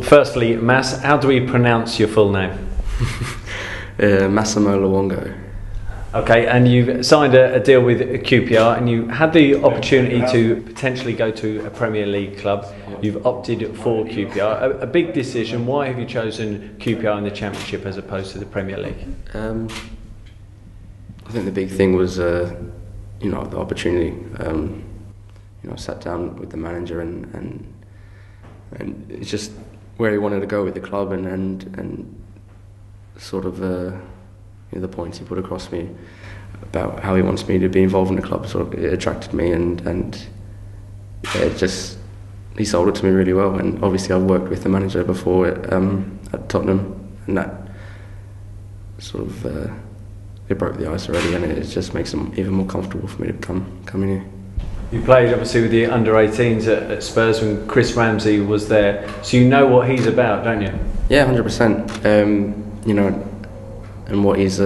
firstly, Mas, how do we pronounce your full name? Massimo Luongo. Okay, and you've signed a deal with QPR, and you had the opportunity to potentially go to a Premier League club. You've opted for QPR. A big decision. Why have you chosen QPR in the Championship as opposed to the Premier League? I think the big thing was, the opportunity. I sat down with the manager and it's just where he wanted to go with the club and sort of the points he put across me about how he wants me to be involved in the club. Sort of it attracted me and he sold it to me really well. And obviously I've worked with the manager before at Tottenham, and that sort of it broke the ice already, and it just makes it even more comfortable for me to come in here. You played obviously with the under-18s at Spurs when Chris Ramsey was there, so you know what he's about, don't you? Yeah, 100%. And what he's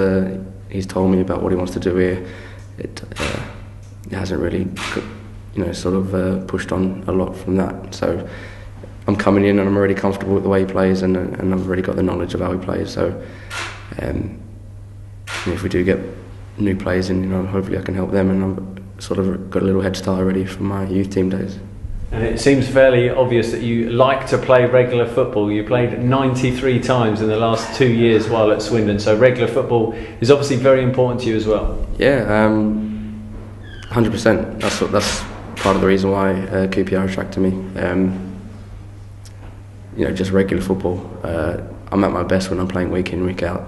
told me about what he wants to do here, it hasn't really, pushed on a lot from that. So I'm coming in and I'm already comfortable with the way he plays, and I've already got the knowledge of how he plays. So if we do get new players in, hopefully I can help them, and I've sort of got a little head start already from my youth team days. And it seems fairly obvious that you like to play regular football. You played 93 times in the last 2 years while at Swindon, so regular football is obviously very important to you as well. Yeah, 100%. That's part of the reason why QPR attracted me. Just regular football. I'm at my best when I'm playing week in, week out.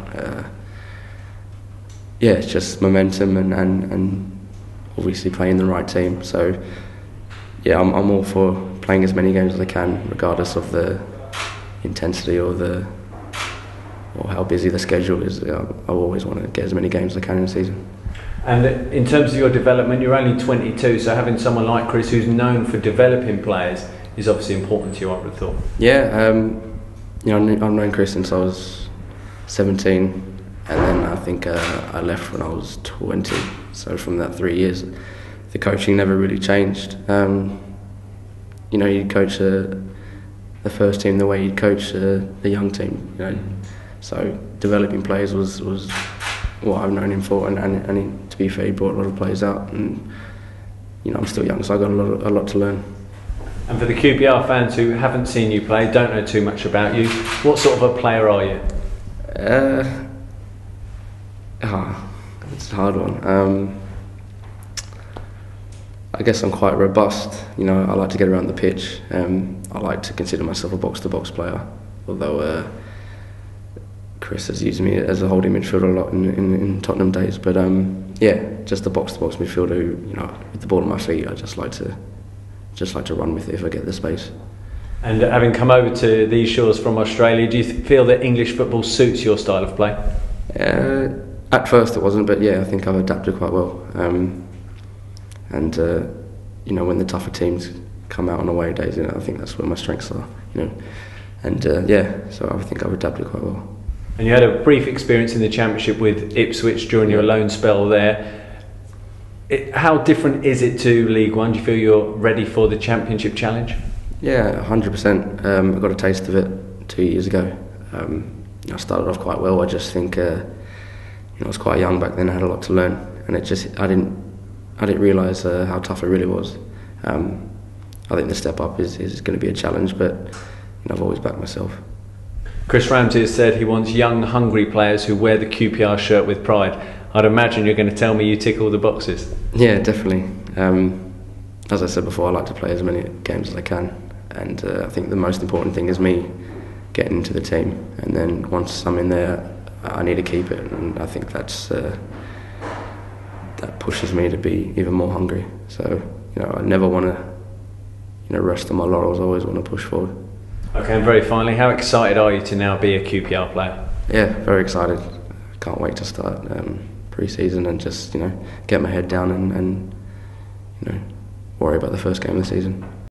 It's just momentum and obviously playing the right team. So I'm all for playing as many games as I can, regardless of the intensity or how busy the schedule is. I always want to get as many games as I can in a season. And in terms of your development, you're only 22, so having someone like Chris who's known for developing players is obviously important to you, I would have thought. Yeah, I've known Chris since I was 17, and then I think I left when I was 20. So from that 3 years, the coaching never really changed. You'd coach the first team the way you'd coach the young team. So developing players was what I've known him for, and he, to be fair, he brought a lot of players out. And I'm still young, so I got a lot to learn. And for the QPR fans who haven't seen you play, don't know too much about you, what sort of a player are you? It's a hard one. I guess I'm quite robust. I like to get around the pitch. I like to consider myself a box-to-box player, although Chris has used me as a holding midfielder a lot in Tottenham days. But just a box-to-box midfielder who, with the ball at my feet, I just like to run with it if I get the space. And having come over to these shores from Australia, do you feel that English football suits your style of play? At first it wasn't, but I think I've adapted quite well. And when the tougher teams come out on away days, I think that's where my strengths are. So I think I've adapted quite well. And you had a brief experience in the Championship with Ipswich during your loan spell there. How different is it to League One? Do you feel you're ready for the Championship challenge? Yeah, 100%. I got a taste of it 2 years ago. I started off quite well. I just think I was quite young back then. I had a lot to learn, and I didn't realise how tough it really was. I think the step up is going to be a challenge, but I've always backed myself. Chris Ramsey has said he wants young, hungry players who wear the QPR shirt with pride. I'd imagine you're going to tell me you tick all the boxes. Yeah, definitely. As I said before, I like to play as many games as I can, and I think the most important thing is me getting into the team, and then once I'm in there, I need to keep it, and I think that pushes me to be even more hungry. So I never want to rest on my laurels. I always want to push forward. Okay, and very finally, how excited are you to now be a QPR player? Yeah, very excited. Can't wait to start pre-season and just get my head down and worry about the first game of the season.